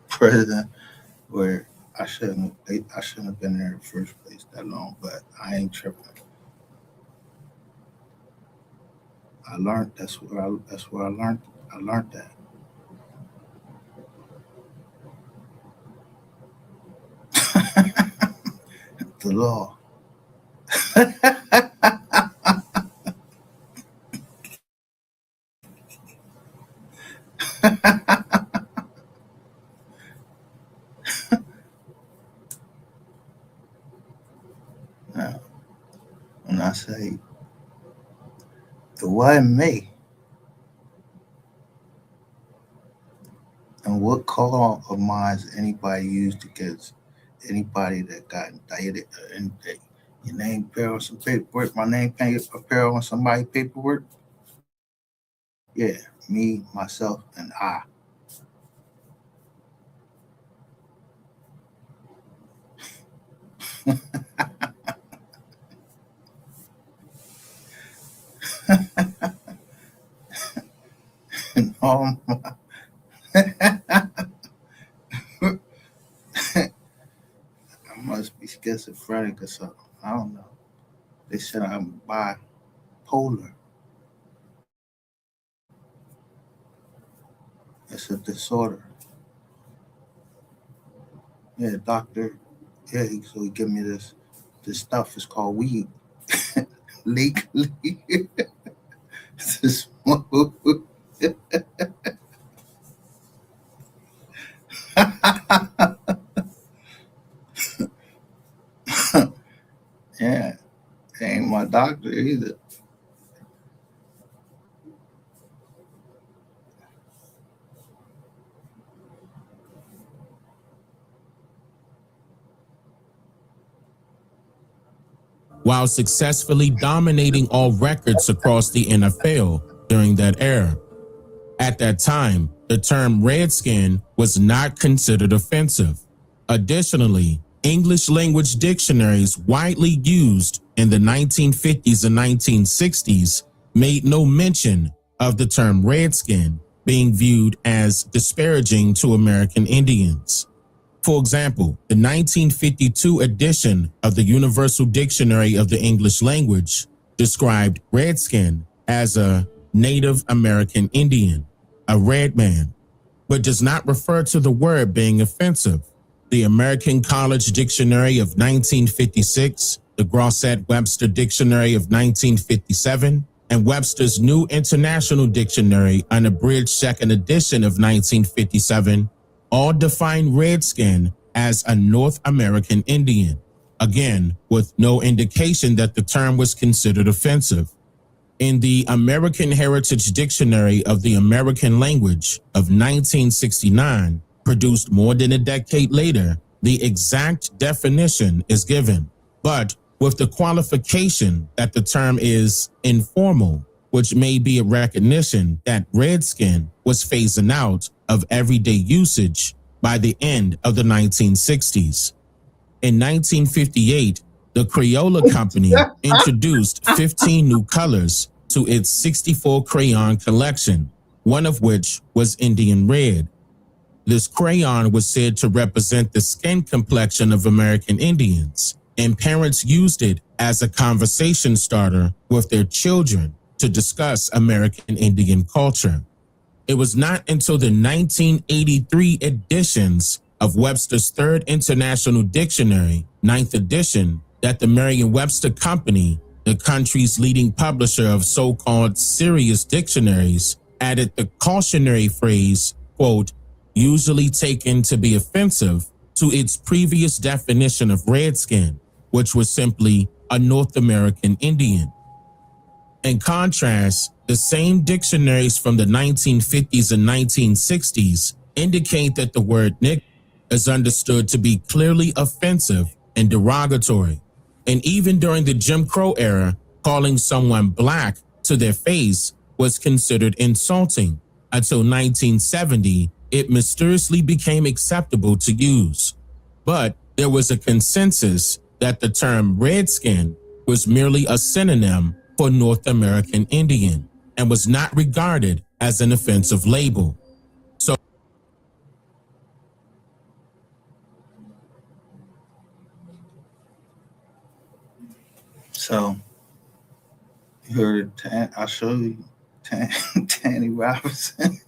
prison, where I shouldn't have been there in the first place that long, but I ain't tripping. I learned that's where I learned that. The law. Now, when I say it wasn't me, and what call of mine anybody used against anybody that got indicted and your name appear on some paperwork, my name can't appear on somebody's paperwork? Yeah, me, myself, and I. I must be schizophrenic or something. I don't know. They said I'm bipolar. It's a disorder. Yeah, doctor. Yeah, so he give me this stuff. It's called weed. Legally. To smoke. Yeah, he ain't my doctor either. While successfully dominating all records across the NFL during that era. At that time, the term redskin was not considered offensive. Additionally, English language dictionaries widely used in the 1950s and 1960s made no mention of the term redskin being viewed as disparaging to American Indians. For example, the 1952 edition of the Universal Dictionary of the English Language described redskin as a Native American Indian, a red man, but does not refer to the word being offensive. The American College Dictionary of 1956, the Grosset-Webster Dictionary of 1957, and Webster's New International Dictionary, an abridged second edition of 1957, all define redskin as a North American Indian, again, with no indication that the term was considered offensive. In the American Heritage Dictionary of the American Language of 1969, produced more than a decade later, the exact definition is given, but with the qualification that the term is informal, which may be a recognition that redskin was phasing out of everyday usage by the end of the 1960s. In 1958, the Crayola Company introduced 15 new colors to its 64 crayon collection, one of which was Indian red. This crayon was said to represent the skin complexion of American Indians, and parents used it as a conversation starter with their children to discuss American Indian culture. It was not until the 1983 editions of Webster's Third International Dictionary, 9th edition, that the Merriam-Webster Company, the country's leading publisher of so-called serious dictionaries, added the cautionary phrase, quote, usually taken to be offensive, to its previous definition of redskin, which was simply a North American Indian. In contrast, the same dictionaries from the 1950s and 1960s indicate that the word nigger is understood to be clearly offensive and derogatory. And even during the Jim Crow era, calling someone black to their face was considered insulting. Until 1970, it mysteriously became acceptable to use. But there was a consensus that the term redskin was merely a synonym for North American Indian and was not regarded as an offensive label. So So you heard I'll show you Tanny Robinson.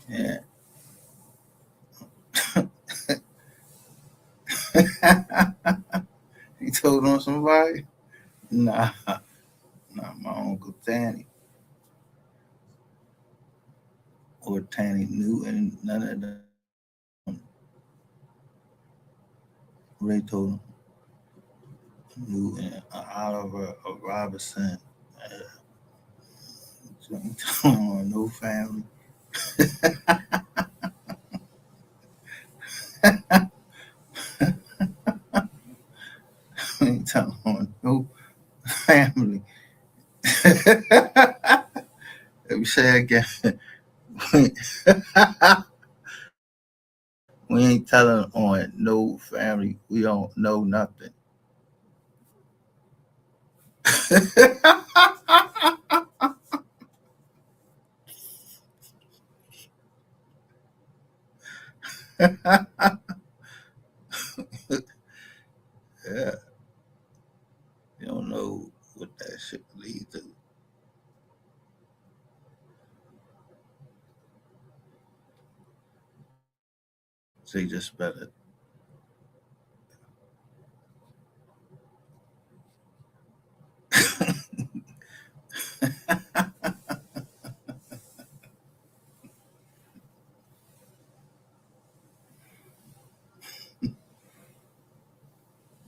Yeah. He told on somebody? Nah, not my Uncle Tanny. Or Tanny Newton, none of them. Ray told him Newton, Oliver, Robinson. No family. Ain't telling on no family. Let me say again. We ain't telling on no family. We don't know nothing. Yeah. You don't know what that shit leads to. So you just better.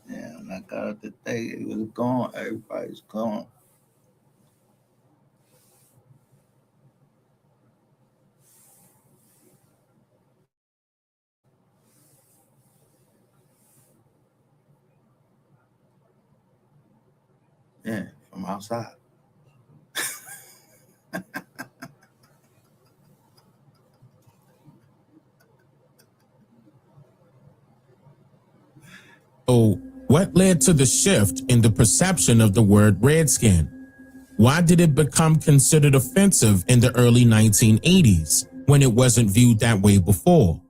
Yeah, when I got up today, it was gone. Everybody's gone. Yeah, from outside. So, what led to the shift in the perception of the word redskin? Why did it become considered offensive in the early 1980s when it wasn't viewed that way before?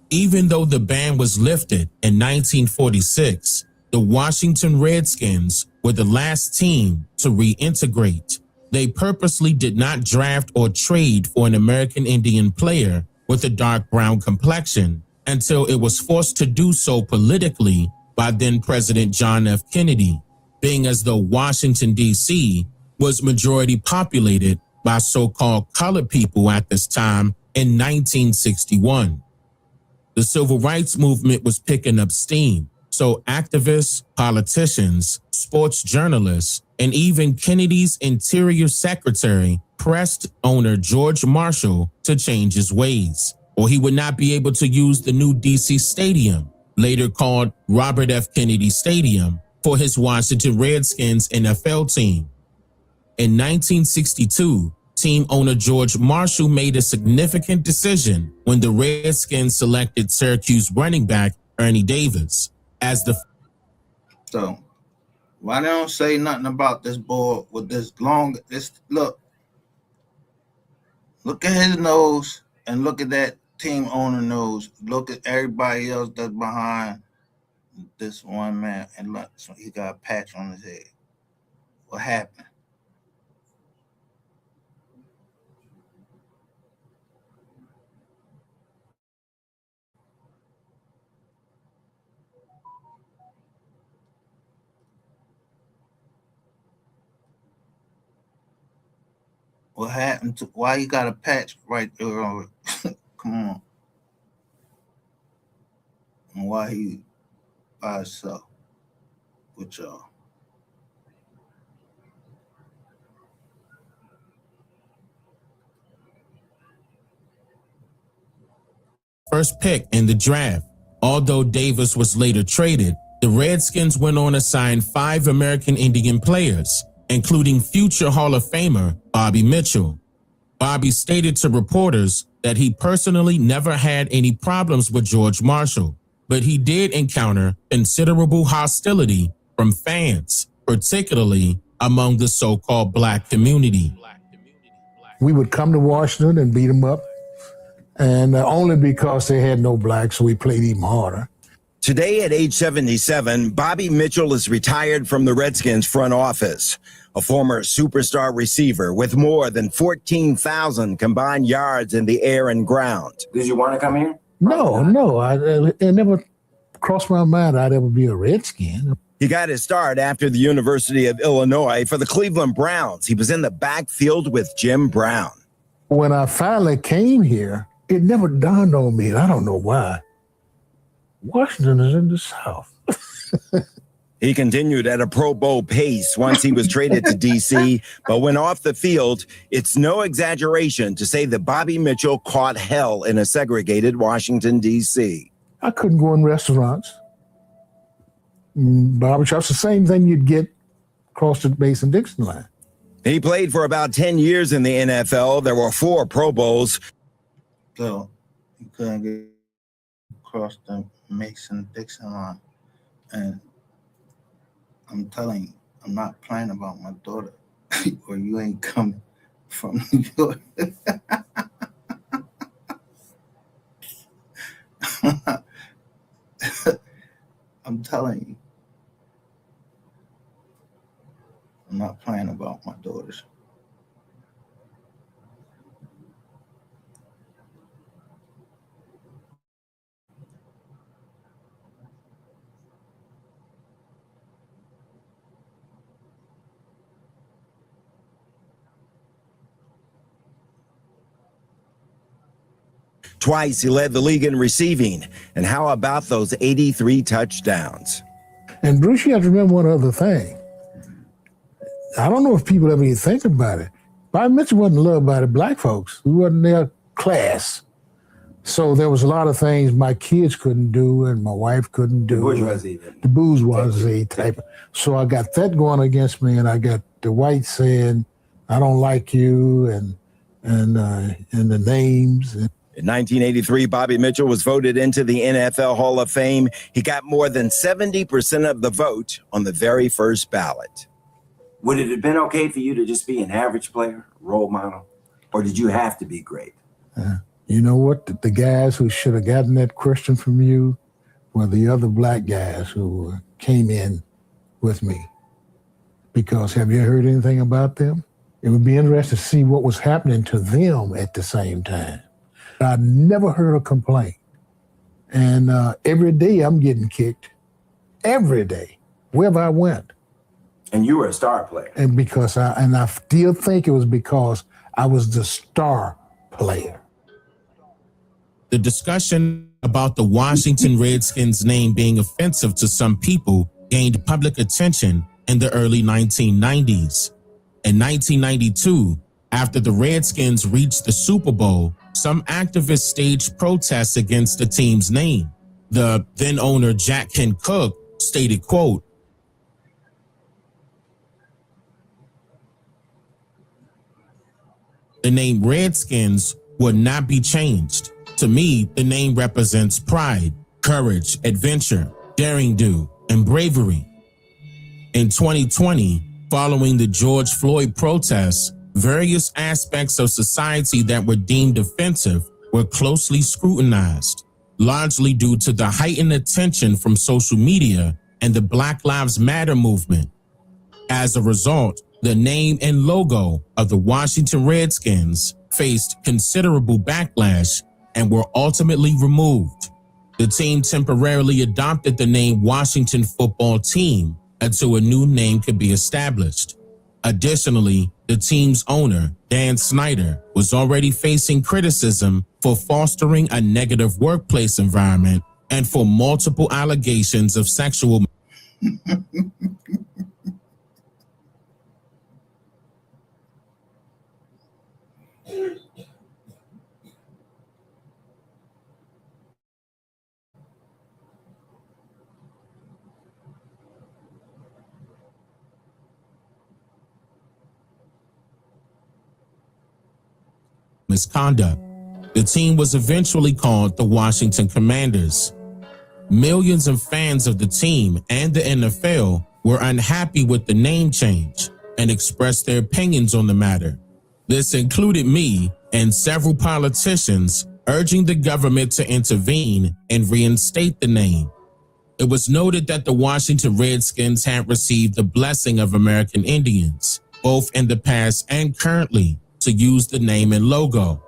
Even though the ban was lifted in 1946, the Washington Redskins were the last team to reintegrate. They purposely did not draft or trade for an American Indian player with a dark brown complexion until it was forced to do so politically by then President John F. Kennedy, being as though Washington, D.C. was majority populated by so-called colored people at this time in 1961. The civil rights movement was picking up steam, so activists, politicians, sports journalists, and even Kennedy's Interior Secretary pressed owner George Marshall to change his ways, or he would not be able to use the new DC Stadium, later called Robert F. Kennedy Stadium, for his Washington Redskins NFL team. In 1962, team owner George Marshall made a significant decision when the Redskins selected Syracuse running back Ernie Davis as the. So, why they don't say nothing about this boy with this long? This look at his nose and look at that team owner nose. Look at everybody else that's behind this one man, and look, so he got a patch on his head. What happened? What happened to why you got a patch right there on it? Come on. And why he by himself with y'all? First pick in the draft. Although Davis was later traded, the Redskins went on to sign 5 American Indian players, including future Hall of Famer Bobby Mitchell. Bobby stated to reporters that he personally never had any problems with George Marshall, but he did encounter considerable hostility from fans, particularly among the so-called black community. We would come to Washington and beat them up, and only because they had no blacks, so we played even harder. Today at age 77, Bobby Mitchell is retired from the Redskins front office, a former superstar receiver with more than 14,000 combined yards in the air and ground. Did you want to come here? No. It never crossed my mind I'd ever be a Redskin. He got his start after the University of Illinois for the Cleveland Browns. He was in the backfield with Jim Brown. When I finally came here, it never dawned on me, and I don't know why. Washington is in the South. He continued at a Pro Bowl pace once he was traded to D.C., but when off the field, it's no exaggeration to say that Bobby Mitchell caught hell in a segregated Washington, D.C. I couldn't go in restaurants. Barbershops, the same thing you'd get across the Mason-Dixon line. He played for about 10 years in the NFL. There were 4 Pro Bowls. So you couldn't get across the Mason-Dixon line. And I'm telling you, I'm not playing about my daughter, or you ain't coming from New York. I'm telling you, I'm not playing about my daughters. Twice he led the league in receiving. And how about those 83 touchdowns? And Bruce, you have to remember one other thing. I don't know if people ever even think about it. Bobby Mitchell wasn't loved by the black folks. We wasn't their class. So there was a lot of things my kids couldn't do and my wife couldn't do. The bourgeoisie type. So I got that going against me, and I got the whites saying, I don't like you, and the names. In 1983, Bobby Mitchell was voted into the NFL Hall of Fame. He got more than 70% of the vote on the very first ballot. Would it have been okay for you to just be an average player, role model, or did you have to be great? You know what? The guys who should have gotten that question from you were the other black guys who came in with me. Because have you heard anything about them? It would be interesting to see what was happening to them at the same time. I never heard a complaint. And every day I'm getting kicked. Every day, wherever I went. And you were a star player. And because I still think it was because I was the star player. The discussion about the Washington Redskins name being offensive to some people gained public attention in the early 1990s. In 1992, after the Redskins reached the Super Bowl, some activists staged protests against the team's name. The then owner, Jack Ken Cook, stated, quote, "The name Redskins would not be changed. To me, the name represents pride, courage, adventure, daring do, and bravery." In 2020, following the George Floyd protests, various aspects of society that were deemed offensive were closely scrutinized, largely due to the heightened attention from social media and the Black Lives Matter movement. As a result, the name and logo of the Washington Redskins faced considerable backlash and were ultimately removed. The team temporarily adopted the name Washington Football Team until a new name could be established. Additionally, the team's owner, Dan Snyder, was already facing criticism for fostering a negative workplace environment and for multiple allegations of sexual. misconduct. The team was eventually called the Washington Commanders. Millions of fans of the team and the NFL were unhappy with the name change and expressed their opinions on the matter. This included me and several politicians urging the government to intervene and reinstate the name. It was noted that the Washington Redskins had received the blessing of American Indians, both in the past and currently, to use the name and logo.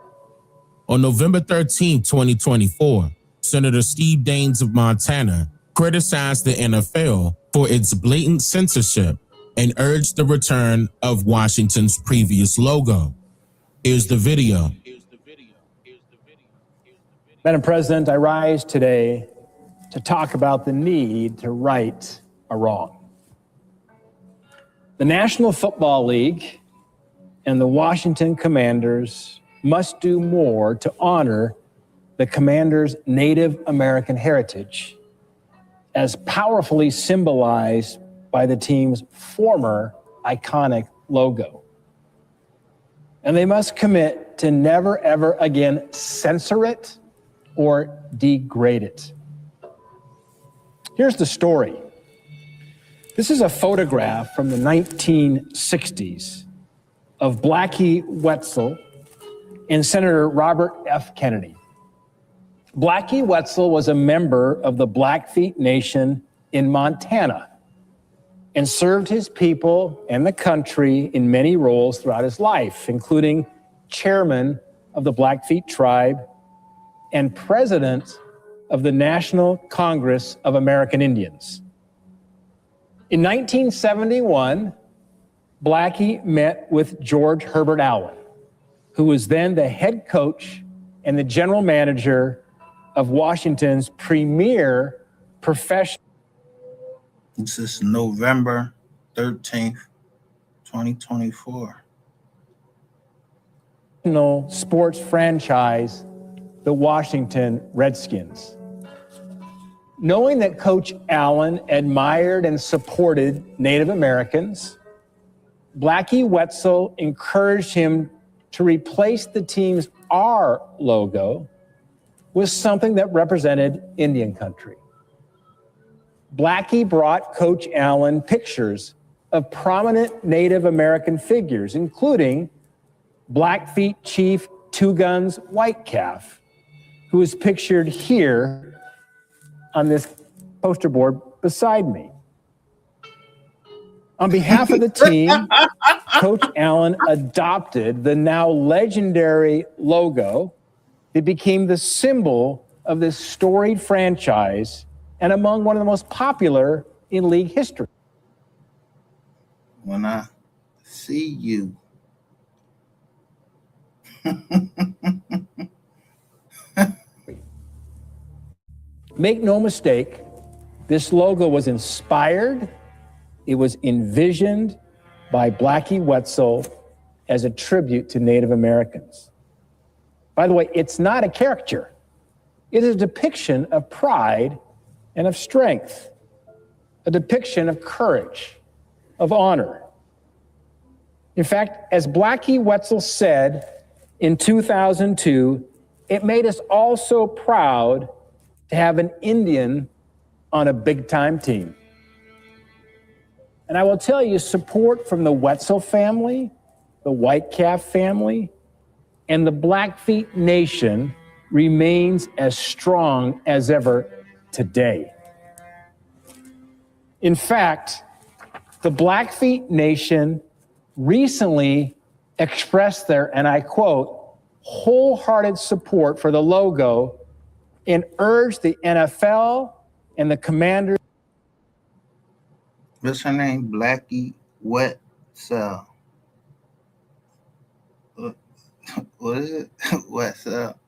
On November 13, 2024, Senator Steve Daines of Montana criticized the NFL for its blatant censorship and urged the return of Washington's previous logo. Here's the video. Madam President, I rise today to talk about the need to right a wrong. The National Football League and the Washington Commanders must do more to honor the Commanders' Native American heritage, as powerfully symbolized by the team's former iconic logo. And they must commit to never, ever again censor it or degrade it. Here's the story. This is a photograph from the 1960s of Blackie Wetzel and Senator Robert F. Kennedy. Blackie Wetzel was a member of the Blackfeet Nation in Montana and served his people and the country in many roles throughout his life, including chairman of the Blackfeet tribe and president of the National Congress of American Indians. In 1971, Blackie met with George Herbert Allen, who was then the head coach and the general manager of Washington's premier professional. This is November 13th, 2024. Sports franchise, the Washington Redskins. Knowing that Coach Allen admired and supported Native Americans, Blackie Wetzel encouraged him to replace the team's R logo with something that represented Indian country. Blackie brought Coach Allen pictures of prominent Native American figures, including Blackfeet Chief Two Guns White Calf, who is pictured here on this poster board beside me. On behalf of the team, Coach Allen adopted the now legendary logo that became the symbol of this storied franchise and among one of the most popular in league history. When I see you, Make no mistake, this logo was inspired, it was envisioned by Blackie Wetzel as a tribute to Native Americans. By the way, it's not a caricature. It is a depiction of pride and of strength, a depiction of courage, of honor. In fact, as Blackie Wetzel said in 2002, it made us all so proud to have an Indian on a big-time team. And I will tell you, support from the Wetzel family, the White Calf family, and the Blackfeet Nation remains as strong as ever today. In fact, the Blackfeet Nation recently expressed their, and I quote, wholehearted support for the logo and urged the NFL and the Commanders. what's her name? Blackie Wetzel. What is it? Wetzel.